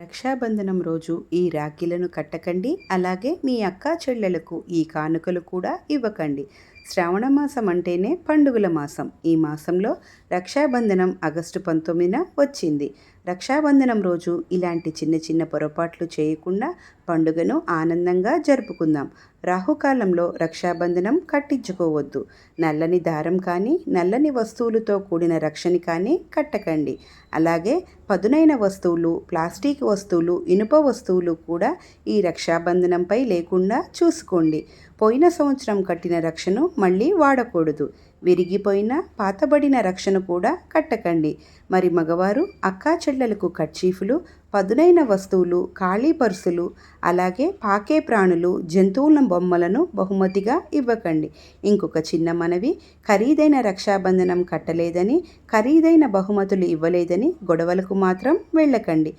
రక్షాబంధనం రోజు ఈ రాఖీలను కట్టకండి. అలాగే మీ అక్కా చెల్లెలకు ఈ కానుకలు కూడా ఇవ్వకండి. శ్రావణ మాసం అంటేనే పండుగల మాసం. ఈ మాసంలో రక్షాబంధనం ఆగస్టు 19న వచ్చింది. రక్షాబంధనం రోజు ఇలాంటి చిన్న చిన్న పొరపాట్లు చేయకుండా పండుగను ఆనందంగా జరుపుకుందాం. రాహుకాలంలో రక్షాబంధనం కట్టించుకోవద్దు. నల్లని దారం కానీ నల్లని వస్తువులతో కూడిన రక్షని కానీ కట్టకండి. అలాగే పదునైన వస్తువులు, ప్లాస్టిక్ వస్తువులు, ఇనుప వస్తువులు కూడా ఈ రక్షాబంధనంపై లేకుండా చూసుకోండి. పోయిన సంవత్సరం కట్టిన రక్షను మళ్ళీ వాడకూడదు. విరిగిపోయిన పాతబడిన రక్షను కూడా కట్టకండి. మరి మగవారు అక్కా చెల్లెలకు కర్చీఫులు, పదునైన వస్తువులు, ఖాళీ పర్సులు, అలాగే పాకే ప్రాణులు, జంతువుల బొమ్మలను బహుమతిగా ఇవ్వకండి. ఇంకొక చిన్న మనవి, ఖరీదైన రక్షాబంధనం కట్టలేదని, ఖరీదైన బహుమతులు ఇవ్వలేదని గొడవలకు మాత్రం వెళ్ళకండి.